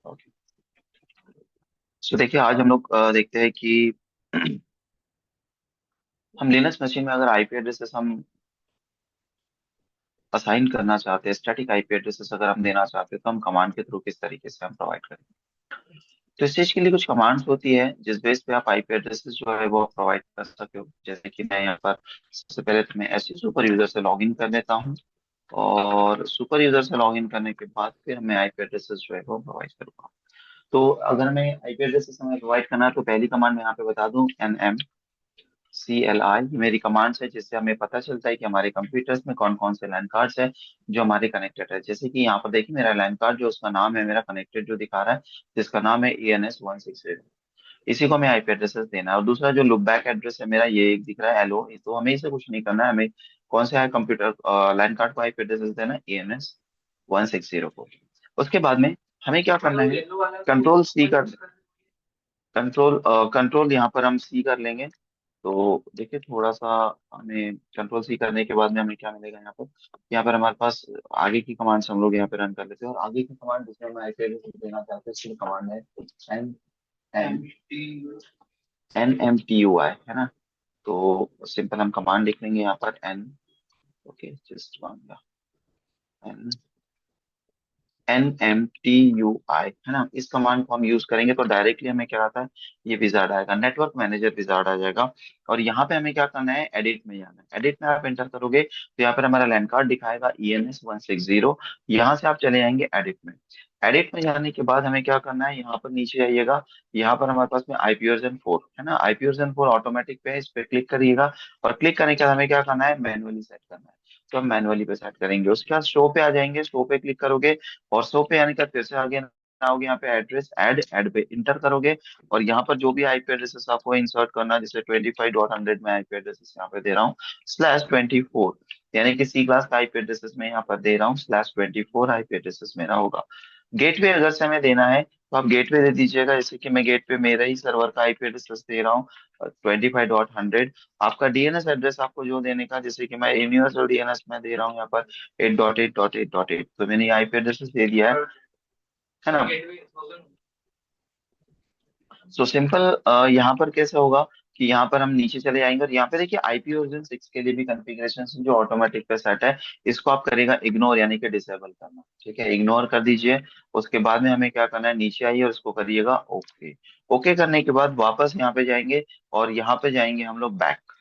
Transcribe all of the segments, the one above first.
Okay. सो देखिए, आज हम लोग देखते हैं कि हम लिनक्स मशीन में अगर आईपी एड्रेसेस हम असाइन करना चाहते हैं, स्टैटिक आईपी एड्रेसेस अगर हम देना चाहते हैं, तो हम कमांड के थ्रू किस तरीके से हम प्रोवाइड करें। तो इस चीज के लिए कुछ कमांड्स होती है जिस बेस पे आप आईपी एड्रेसेस जो है वो प्रोवाइड कर सकते हो। जैसे कि मैं यहाँ पर सबसे पहले तो मैं ऐसे सुपर यूजर से लॉग इन कर लेता हूँ, और सुपर यूजर से लॉग इन करने के बाद फिर मैं आईपी एड्रेसेस जो है वो प्रोवाइड करूंगा। तो अगर मैं आईपी एड्रेसेस हमें प्रोवाइड करना है, तो पहली कमांड मैं यहाँ पे बता दूं, CLI, ये मेरी कमांड्स है जिससे हमें पता चलता है कि हमारे कंप्यूटर्स में कौन कौन से लैन कार्ड्स है जो हमारे कनेक्टेड है। जैसे कि यहाँ पर देखिए, मेरा लैन कार्ड जो उसका नाम है, मेरा कनेक्टेड जो दिखा रहा है, जिसका नाम है ENS160, इसी को हमें आईपी एड्रेसेस देना है। और दूसरा जो लुप बैक एड्रेस है मेरा, ये एक दिख रहा है LO, तो हमें इसे कुछ नहीं करना है, हमें कौन से है कंप्यूटर लैन कार्ड को आईपी एड्रेसेस देना है, ENS160 को। उसके बाद में हमें क्या करना है, कंट्रोल सी कर कंट्रोल यहाँ पर हम सी कर लेंगे। तो देखिए थोड़ा सा, हमें कंट्रोल सी करने के बाद में हमें क्या मिलेगा यहाँ पर, हमारे पास आगे की कमांड हम लोग यहाँ पे रन कर लेते हैं। और आगे की कमांड जिसमें हम आईपी एड्रेस देना चाहते हैं, उसकी कमांड है एन NMTUI, है ना। तो सिंपल हम कमांड लिख लेंगे यहाँ पर N, okay, just one, NMTUI, है ना। इस कमांड को हम यूज करेंगे तो डायरेक्टली हमें क्या आता है, ये विजार्ड आएगा, नेटवर्क मैनेजर विजार्ड आ जाएगा। और यहाँ पे हमें क्या करना है, एडिट में जाना है। एडिट में आप एंटर करोगे तो यहाँ पर हमारा लैन कार्ड दिखाएगा ENS160। यहाँ से आप चले जाएंगे एडिट में। एडिट में जाने के बाद हमें क्या करना है, यहाँ पर नीचे जाइएगा, यहाँ पर हमारे पास में IP वर्जन 4 है ना, IP वर्जन 4 ऑटोमेटिक पे है, इस पे क्लिक करिएगा। और क्लिक करने के बाद हमें क्या करना है, मैनुअली सेट करना है। तो हम मैनुअली पे सेट करेंगे। उसके बाद शो पे आ जाएंगे, शो पे क्लिक करोगे, और शो पे आने का फिर से आगे आओगे, यहाँ पे एड्रेस ऐड पे इंटर करोगे। और यहाँ पर जो भी आईपी एड्रेसेस आपको इंसर्ट करना, जैसे 25.100 में आईपी एड्रेसेस यहाँ पे दे रहा हूँ /24, यानी कि सी क्लास का आईपी एड्रेसेस में यहाँ पर दे रहा हूँ /24 आईपी एड्रेसेस मेरा होगा। गेटवे अगर से हमें देना है तो आप गेटवे दे दीजिएगा। जैसे कि मैं गेटवे मेरा ही सर्वर का आईपी एड्रेस दे रहा हूँ 25.100। आपका डीएनएस एड्रेस आपको जो देने का, जैसे कि मैं यूनिवर्सल डीएनएस में दे रहा हूँ यहाँ पर 8.8.8.8, तो मैंने आईपी एड्रेस दे दिया है ना। सो सिंपल, यहाँ पर कैसे होगा कि यहाँ पर हम नीचे चले जाएंगे, और यहाँ पे देखिए आईपी वर्जन 6 के लिए भी कॉन्फ़िगरेशन जो ऑटोमेटिक पे सेट है, इसको आप करेगा इग्नोर, यानी कि डिसेबल करना, ठीक है, इग्नोर कर दीजिए। उसके बाद में हमें क्या करना है, नीचे आइए और उसको करिएगा ओके। ओके करने के बाद वापस यहाँ पे जाएंगे, और यहाँ पे जाएंगे हम लोग बैक।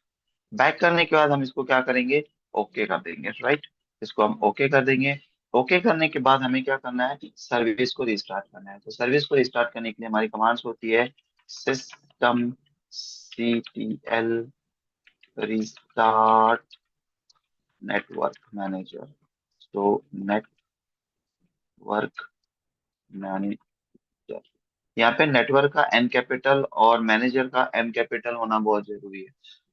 बैक करने के बाद हम इसको क्या करेंगे, ओके कर देंगे, राइट। इसको हम ओके कर देंगे। ओके करने के बाद हमें क्या करना है, सर्विस को रिस्टार्ट करना है। तो सर्विस को रिस्टार्ट करने के लिए हमारी कमांड्स होती है systemctl रिस्टार्ट नेटवर्क मैनेजर। तो नेटवर्क मैनेजर, यहाँ पे नेटवर्क का N कैपिटल और मैनेजर का M कैपिटल होना बहुत जरूरी है।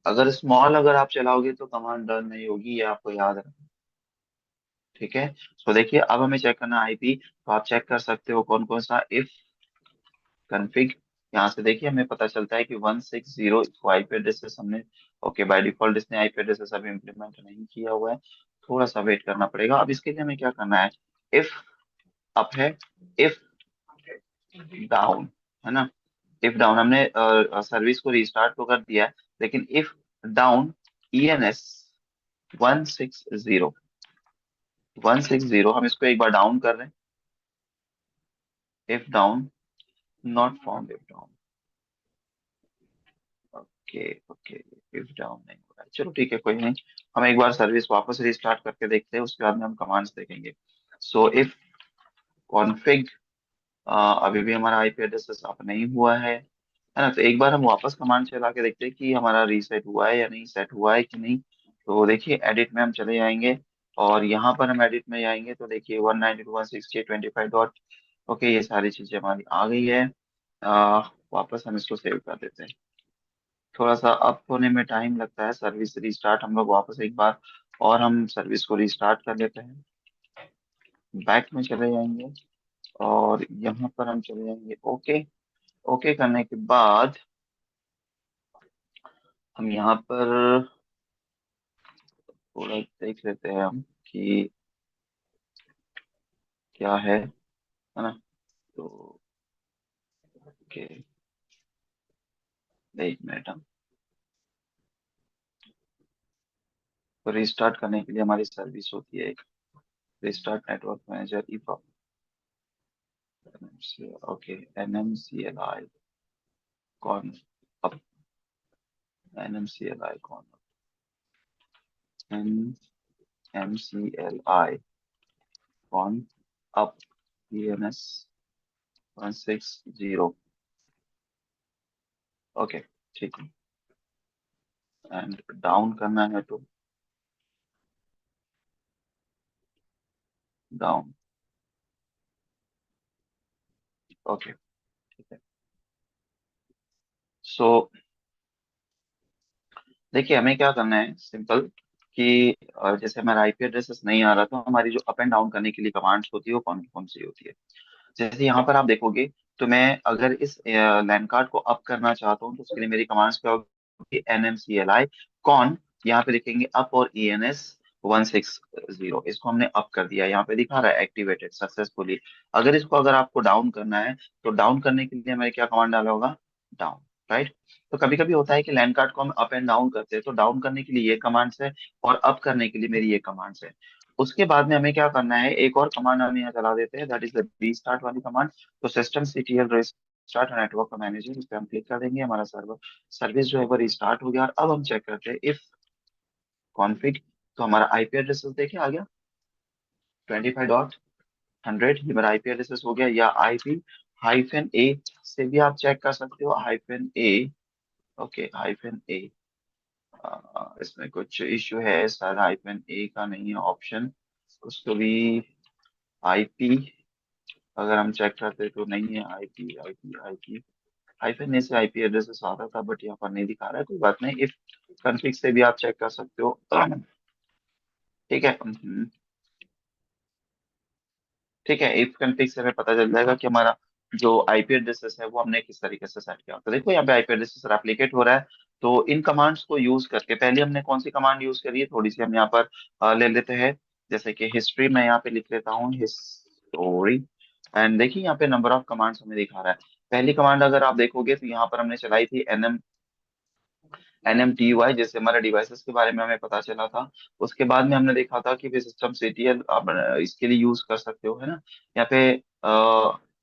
अगर स्मॉल अगर आप चलाओगे तो कमांड रन नहीं होगी, ये आपको याद रखना, ठीक है। सो देखिए, अब हमें चेक करना आईपी, तो आप चेक कर सकते हो कौन कौन सा, इफ config। यहाँ से देखिए हमें पता चलता है कि 160 इसको आईपी एड्रेसेस हमने, ओके, बाय डिफॉल्ट इसने आईपी एड्रेसेस अभी इम्प्लीमेंट नहीं किया हुआ है, थोड़ा सा वेट करना पड़ेगा। अब इसके लिए हमें क्या करना है, इफ अप है, इफ डाउन, है ना। इफ डाउन हमने सर्विस को रिस्टार्ट तो कर दिया है, लेकिन इफ डाउन ENS160 हम इसको एक बार डाउन कर रहे हैं, if down not found, if down, okay okay, if down नहीं हो रहा है, चलो ठीक है, कोई नहीं। हम एक बार सर्विस वापस रिस्टार्ट करके देखते हैं, उसके बाद में हम कमांड्स देखेंगे। सो इफ कॉन्फ़िग, अभी भी हमारा आईपी एड्रेस अप नहीं हुआ है ना। तो एक बार हम वापस कमांड चला के देखते हैं कि हमारा रीसेट हुआ है या नहीं, सेट हुआ है कि नहीं। तो देखिए एडिट में हम चले जाएंगे, और यहाँ पर हम एडिट में जाएंगे तो देखिए 192.168.25 ओके, ये सारी चीजें हमारी आ गई है। वापस हम इसको सेव कर देते हैं। थोड़ा सा अप होने में टाइम लगता है, सर्विस रिस्टार्ट, हम लोग वापस एक बार और हम सर्विस को रिस्टार्ट कर लेते हैं। बैक में चले जाएंगे, और यहाँ पर हम चले जाएंगे ओके। ओके करने के बाद हम यहाँ पर थोड़ा देख लेते हैं हम कि क्या है ना। तो एक मिनट हम, तो रिस्टार्ट करने के लिए हमारी सर्विस होती है एक, रिस्टार्ट नेटवर्क मैनेजर ई, ओके, NMCLI कौन अब, NMCLI कौन, NMCLI कौन अब, ENS 160, ओके, ठीक है। एंड डाउन करना है तो डाउन, ओके, ठीक है। सो देखिए हमें क्या करना है, सिंपल, कि जैसे हमारा आईपी एड्रेसेस नहीं आ रहा, तो हमारी जो अप एंड डाउन करने के लिए कमांड्स होती है वो कौन कौन सी होती है। जैसे यहाँ पर आप देखोगे, तो मैं अगर इस लैंड कार्ड को अप करना चाहता हूँ तो उसके लिए मेरी कमांड्स क्या होगी, NMCLI कॉन, यहाँ पे लिखेंगे अप, और ENS 160, इसको हमने अप कर दिया, यहाँ पे दिखा रहा है एक्टिवेटेड सक्सेसफुली। अगर आपको डाउन करना है, तो डाउन करने के लिए हमें क्या कमांड डाला होगा, डाउन, राइट। तो कभी कभी होता है कि लैंड कार्ड को हम अप एंड डाउन करते हैं, तो डाउन करने के लिए ये कमांड्स है, और अप करने के लिए मेरी ये कमांड्स है। उसके बाद में हमें क्या करना है, एक और कमांड हम यहाँ चला देते हैं, दैट इज द रीस्टार्ट वाली कमांड। तो systemctl रिस्टार्ट नेटवर्क मैनेजर, इस पे हम क्लिक कर देंगे, हमारा सर्वर सर्विस जो है वो रिस्टार्ट हो गया। और अब हम चेक करते हैं इफ कॉन्फिग, तो हमारा आईपी एड्रेस देखिए आ गया 25.100, ये मेरा आईपी एड्रेस हो गया। या IP-A से भी आप चेक कर सकते हो, -A, ओके, -A, इसमें कुछ इश्यू है शायद, -A का नहीं है ऑप्शन, उसको भी IP, अगर हम चेक करते तो नहीं है, IP -A से आईपी एड्रेस आता था, बट यहाँ पर नहीं दिखा रहा है, कोई बात नहीं, इफ कॉन्फिग से भी आप चेक कर सकते हो। ठीक है, ठीक है, इफ कॉन्फिग से हमें पता चल जाएगा कि हमारा जो आईपी एड्रेसेस है वो हमने किस तरीके से सेट किया। तो देखो यहाँ पे आईपी एड्रेसेस एप्लीकेट हो रहा है। तो इन कमांड्स को यूज करके पहले हमने कौन सी कमांड यूज करी है, थोड़ी सी हम यहाँ पर ले लेते हैं। जैसे कि हिस्ट्री, मैं यहाँ पे लिख लेता हूँ हिस्टोरी, एंड देखिए यहाँ पे नंबर ऑफ कमांड्स हमें दिखा रहा है। पहली कमांड अगर आप देखोगे तो यहाँ पर हमने चलाई थी NMTY, जैसे हमारे डिवाइसेस के बारे में हमें पता चला था। उसके बाद में हमने देखा था कि सिस्टम CTL आप इसके लिए यूज कर सकते हो, है ना। यहाँ पे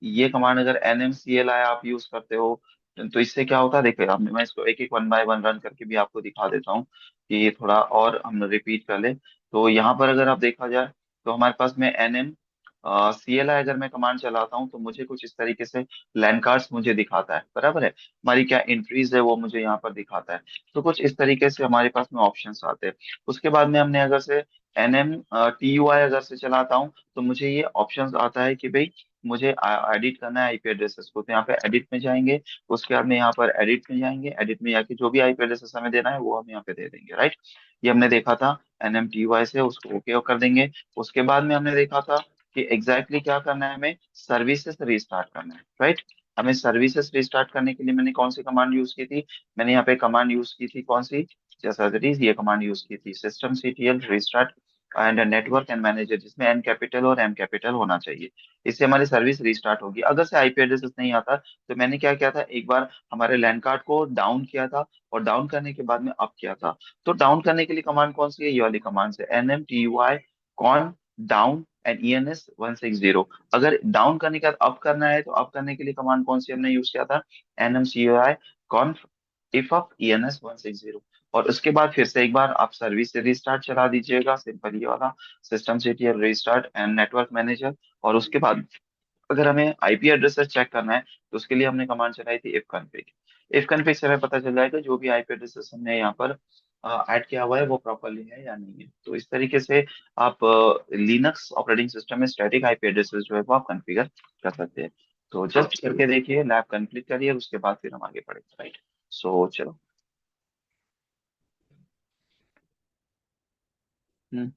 ये कमांड अगर NMCLI आप यूज करते हो, तो इससे क्या होता है, देखिए मैं इसको एक एक 1 बाय 1 रन करके भी आपको दिखा देता हूँ, कि थोड़ा और हम रिपीट कर ले। तो यहाँ पर अगर आप देखा जाए, तो हमारे पास में NMCLI अगर मैं कमांड चलाता हूँ, तो मुझे कुछ इस तरीके से लैंड कार्ड्स मुझे दिखाता है, बराबर है, हमारी क्या एंट्रीज है वो मुझे यहाँ पर दिखाता है। तो कुछ इस तरीके से हमारे पास में ऑप्शंस आते हैं। उसके बाद में हमने अगर से NMTUI अगर से चलाता हूँ, तो मुझे ये ऑप्शंस आता है कि भाई मुझे एडिट करना है आईपी एड्रेसेस को, तो यहाँ पे एडिट में जाएंगे। उसके बाद में यहाँ पर एडिट में जाएंगे, एडिट में जाके जो भी आईपी एड्रेसेस हमें देना है वो हम यहाँ पे दे देंगे, राइट। ये हमने देखा था NMTUI से, उसको ओके कर देंगे। उसके बाद में हमने देखा था कि एग्जैक्टली क्या करना है, हमें सर्विसेज रिस्टार्ट करना है, राइट। हमें सर्विसेज रिस्टार्ट करने के लिए मैंने कौन सी कमांड यूज की थी, मैंने यहाँ पे कमांड यूज की थी कौन सी, जैसा ये कमांड यूज की थी, systemctl restart and network and manager, जिसमें N कैपिटल और M कैपिटल होना चाहिए। इससे हमारी सर्विस रिस्टार्ट होगी। अगर से आईपी एड्रेस नहीं आता, तो मैंने क्या किया था, एक बार हमारे लैंड कार्ड को डाउन किया था, और डाउन करने के बाद में अप किया था। तो डाउन करने के लिए कमांड कौन सी है, ये वाली कमांड है, NMTUI con down and ENS 160। अगर डाउन करने के बाद अप करना है, तो अप करने के लिए कमांड कौन सी हमने यूज किया था, NMCUI कॉन्फ इफ अप ENS 160। और उसके बाद फिर से एक बार आप सर्विस से रिस्टार्ट चला दीजिएगा, सिंपल ये वाला, system CTL restart and network manager. और उसके बाद अगर हमें आईपी एड्रेसेस चेक करना है, तो उसके लिए हमने कमांड चलाई थी इफ कॉन्फिग। इफ कॉन्फिग से हमें पता चल जाएगा जो भी आईपी एड्रेसेस हमने यहाँ पर ऐड किया हुआ है वो प्रॉपरली है या नहीं है। तो इस तरीके से आप लिनक्स ऑपरेटिंग सिस्टम में स्टैटिक आईपी एड्रेसेस जो है वो आप कॉन्फ़िगर कर सकते हैं। तो जस्ट करके देखिए, लैब कंप्लीट करिए, उसके बाद फिर हम आगे बढ़ेंगे, राइट। सो चलो। हम्म।